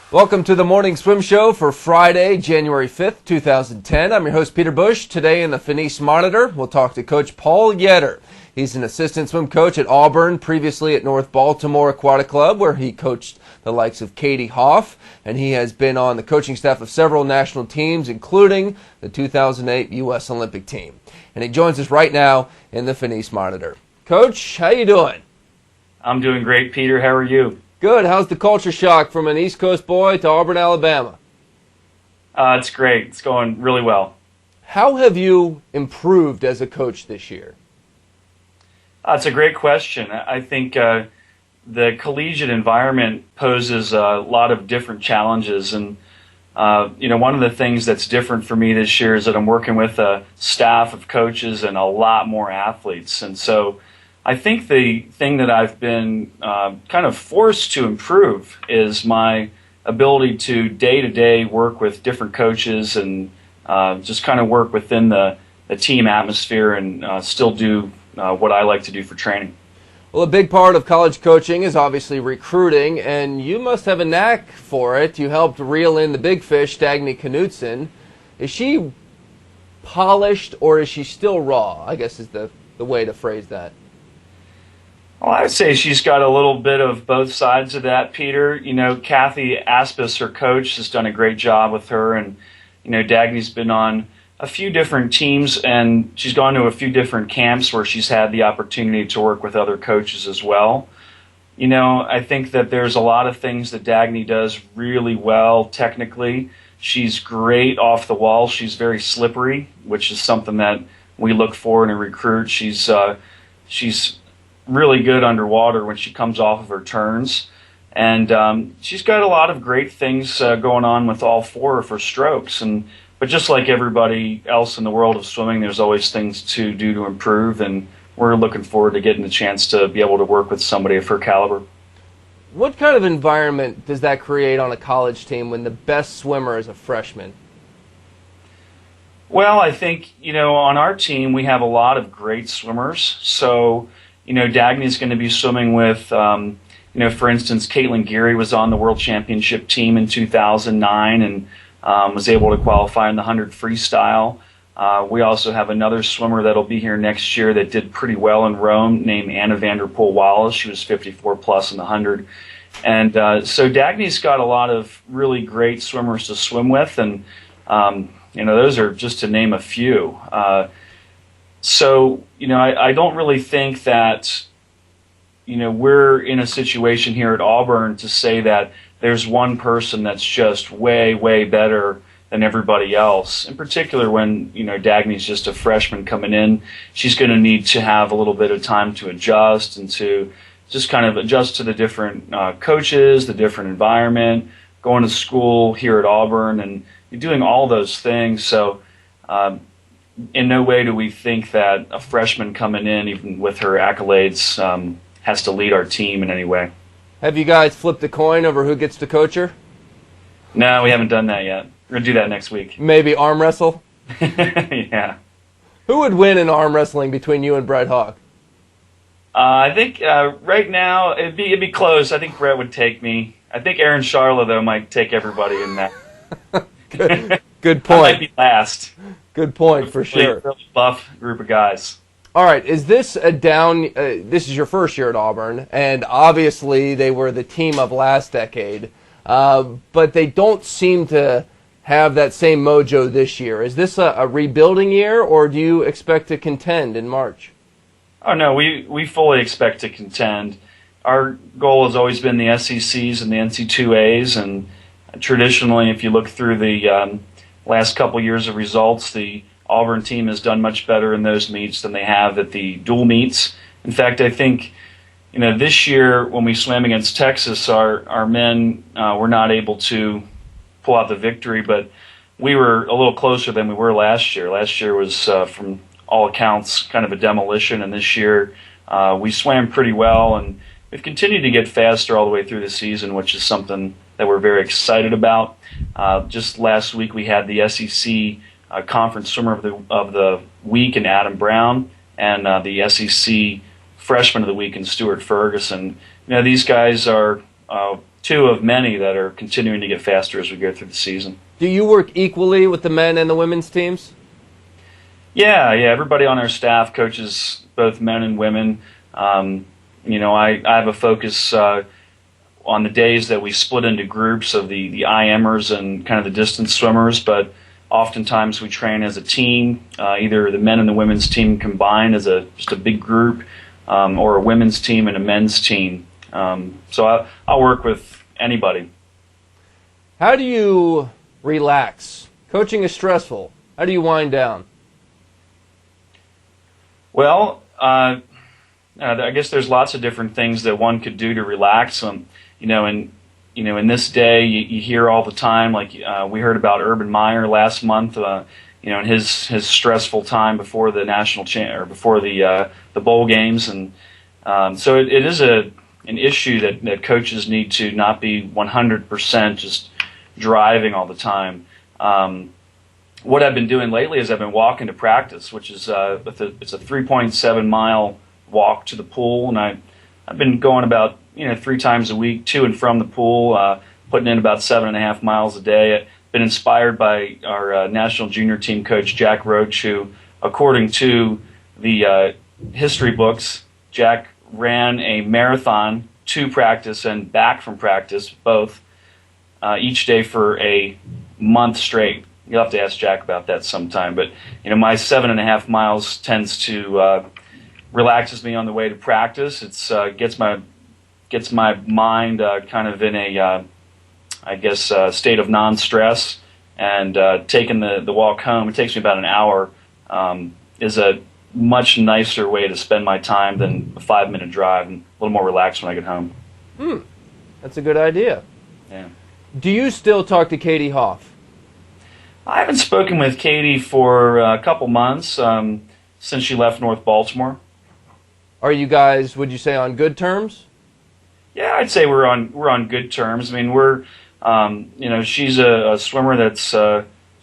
Welcome to the Morning Swim Show for Friday, January 5th, 2010. I'm your host, Peter Bush. Today in the Finis Monitor, we'll talk to Coach Paul Yetter. He's an assistant swim coach at Auburn, previously at North Baltimore Aquatic Club, where he coached the likes of Katie Hoff, and he has been on the coaching staff of several national teams, including the 2008 U.S. Olympic team. And he joins us right now in the Finis Monitor. Coach, how you doing? I'm doing great, Peter. How are you? Good. How's the culture shock from an East Coast boy to Auburn, Alabama? It's great. It's going really well. How have you improved as a coach this year? It's a great question. I think the collegiate environment poses a lot of different challenges. And, one of the things that's different for me this year is that I'm working with a staff of coaches and a lot more athletes. And so I think the thing that I've been kind of forced to improve is my ability to day-to-day work with different coaches and just kind of work within the team atmosphere and still do what I like to do for training. Well, a big part of college coaching is obviously recruiting, and you must have a knack for it. You helped reel in the big fish, Dagny Knutson. Is she polished or is she still raw, I guess is the way to phrase that? Well, I would say she's got a little bit of both sides of that, Peter. Kathy Aspis, her coach, has done a great job with her, and, Dagny's been on a few different teams, and she's gone to a few different camps where she's had the opportunity to work with other coaches as well. I think that there's a lot of things that Dagny does really well technically. She's great off the wall. She's very slippery, which is something that we look for in a recruit. She's really good underwater when she comes off of her turns. And she's got a lot of great things going on with all four of her strokes. But just like everybody else in the world of swimming, there's always things to do to improve, and we're looking forward to getting the chance to be able to work with somebody of her caliber. What kind of environment does that create on a college team when the best swimmer is a freshman? Well, I think, on our team we have a lot of great swimmers. So, Dagny's going to be swimming with, for instance, Caitlin Geary was on the World Championship team in 2009 and was able to qualify in the 100 freestyle. We also have another swimmer that'll be here next year that did pretty well in Rome named Anna Vanderpool-Wallace. She was 54 plus in the 100. And so Dagny's got a lot of really great swimmers to swim with, and those are just to name a few. So, I don't really think that, we're in a situation here at Auburn to say that there's one person that's just way, way better than everybody else. In particular, when, Dagny's just a freshman coming in, she's going to need to have a little bit of time to adjust and to just kind of adjust to the different coaches, the different environment, going to school here at Auburn, and doing all those things. So, in no way do we think that a freshman coming in, even with her accolades, has to lead our team in any way. Have you guys flipped a coin over who gets to coach her? No, we haven't done that yet. We're going to do that next week. Maybe arm wrestle? Yeah. Who would win in arm wrestling between you and Brett Hawk? I think right now it'd be close. I think Brett would take me. I think Aaron Charla, though, might take everybody in that. Good point. I might be last. Good point, for sure. A really buff group of guys. All right, is this a down? This is your first year at Auburn, and obviously they were the team of last decade, but they don't seem to have that same mojo this year. Is this a rebuilding year, or do you expect to contend in March? Oh, no, we fully expect to contend. Our goal has always been the SECs and the NC2As, and traditionally, if you look through the last couple years of results, the Auburn team has done much better in those meets than they have at the dual meets. In fact, I think, this year when we swam against Texas, our men were not able to pull out the victory, but we were a little closer than we were last year. Last year was, from all accounts, kind of a demolition, and this year we swam pretty well, and we've continued to get faster all the way through the season, which is something that we're very excited about. Just last week we had the SEC Conference Swimmer of the Week in Adam Brown, and the SEC Freshman of the Week in Stuart Ferguson. These guys are two of many that are continuing to get faster as we go through the season. Do you work equally with the men and the women's teams? Yeah. Everybody on our staff coaches both men and women. I have a focus on the days that we split into groups of the IMers and kind of the distance swimmers, but oftentimes we train as a team, either the men and the women's team combined as just a big group, or a women's team and a men's team. So I'll work with anybody. How do you relax? Coaching is stressful. How do you wind down? Well, I guess there's lots of different things that one could do to relax. In this day, you hear all the time, like we heard about Urban Meyer last month, in his stressful time before the before the bowl games, and so it is an issue that coaches need to not be 100% just driving all the time. What I've been doing lately is I've been walking to practice, which is it's a 3.7 mile walk to the pool, and I've been going about 3 times a week to and from the pool, putting in about 7.5 miles a day. I've been inspired by our national junior team coach, Jack Roach, who, according to the history books, Jack ran a marathon to practice and back from practice, both, each day for a month straight. You'll have to ask Jack about that sometime. But my 7.5 miles tends to relaxes me on the way to practice. It's gets my mind kind of in a state of non-stress, and taking the walk home, it takes me about an hour, is a much nicer way to spend my time than a 5-minute drive, and a little more relaxed when I get home. That's a good idea. Yeah. Do you still talk to Katie Hoff? I haven't spoken with Katie for a couple months, since she left North Baltimore. Are you guys, would you say, on good terms? Yeah, I'd say we're on good terms. I mean, we're she's a swimmer that's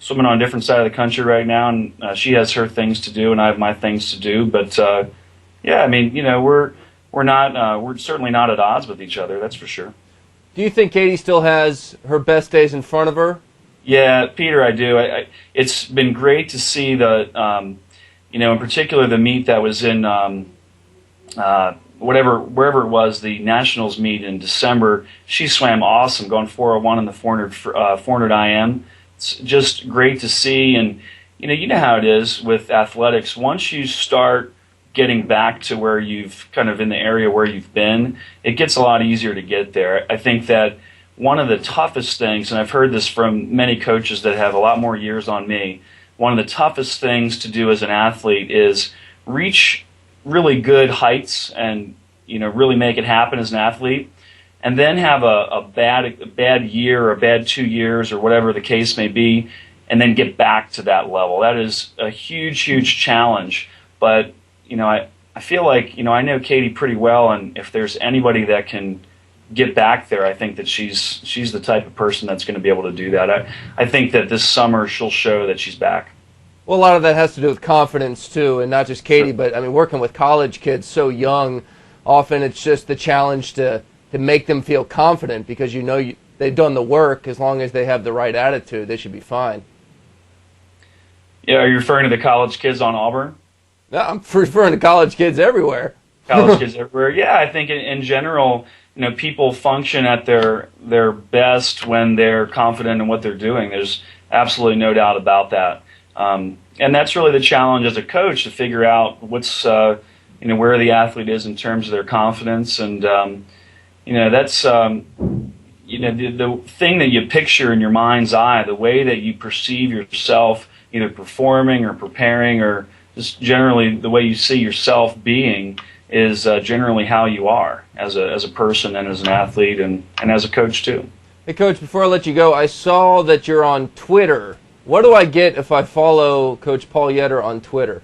swimming on a different side of the country right now, and she has her things to do, and I have my things to do. But we're certainly not at odds with each other. That's for sure. Do you think Katie still has her best days in front of her? Yeah, Peter, I do. It's been great to see in particular the meet that was in wherever it was, the Nationals meet in December. She swam awesome, going 4:01 in the 400 IM. It's just great to see, and you know how it is with athletics. Once you start getting back to where you've kind of in the area where you've been, it gets a lot easier to get there. I think that one of the toughest things, and I've heard this from many coaches that have a lot more years on me, one of the toughest things to do as an athlete is reach really good heights and really make it happen as an athlete, and then have a bad year or a bad 2 years or whatever the case may be, and then get back to that level. That is a huge challenge. But I feel like I know Katie pretty well, and if there's anybody that can get back there, I think that she's the type of person that's going to be able to do that. I think that this summer she'll show that she's back. Well, a lot of that has to do with confidence, too, and not just Katie, but, working with college kids so young, often it's just the challenge to make them feel confident because they've done the work. As long as they have the right attitude, they should be fine. Yeah, are you referring to the college kids on Auburn? No, I'm referring to college kids everywhere. College kids everywhere. Yeah, I think in general, people function at their best when they're confident in what they're doing. There's absolutely no doubt about that. And that's really the challenge as a coach, to figure out what's where the athlete is in terms of their confidence, and that's the thing that you picture in your mind's eye, the way that you perceive yourself, either performing or preparing, or just generally the way you see yourself being, is generally how you are as a person and as an athlete and as a coach too. Hey, Coach, before I let you go, I saw that you're on Twitter. What do I get if I follow Coach Paul Yetter on Twitter?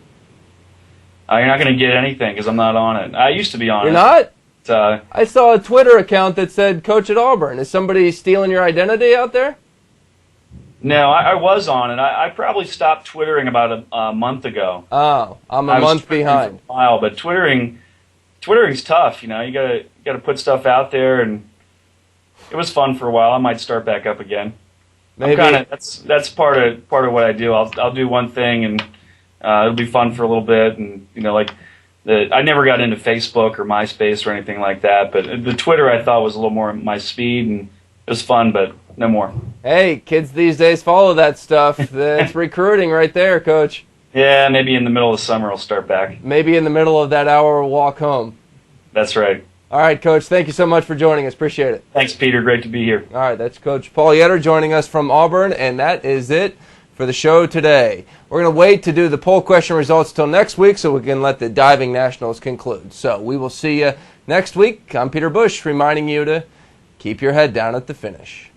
You're not going to get anything because I'm not on it. I used to be on it. You're not? I saw a Twitter account that said Coach at Auburn. Is somebody stealing your identity out there? No, I was on it. I probably stopped Twittering about a month ago. Oh, I'm a month behind. For a while, but Twittering's tough. You got to put stuff out there, and it was fun for a while. I might start back up again. Maybe. That's part of what I do. I'll do one thing and it'll be fun for a little bit, and I never got into Facebook or MySpace or anything like that, but the Twitter I thought was a little more my speed, and it was fun, but no more. Hey, kids these days follow that stuff. That's recruiting right there, Coach. Yeah, maybe in the middle of summer I'll start back. Maybe in the middle of that hour walk home. That's right. All right, Coach, thank you so much for joining us. Appreciate it. Thanks, Peter. Great to be here. All right, that's Coach Paul Yetter joining us from Auburn, and that is it for the show today. We're going to wait to do the poll question results till next week so we can let the diving nationals conclude. So we will see you next week. I'm Peter Bush reminding you to keep your head down at the finish.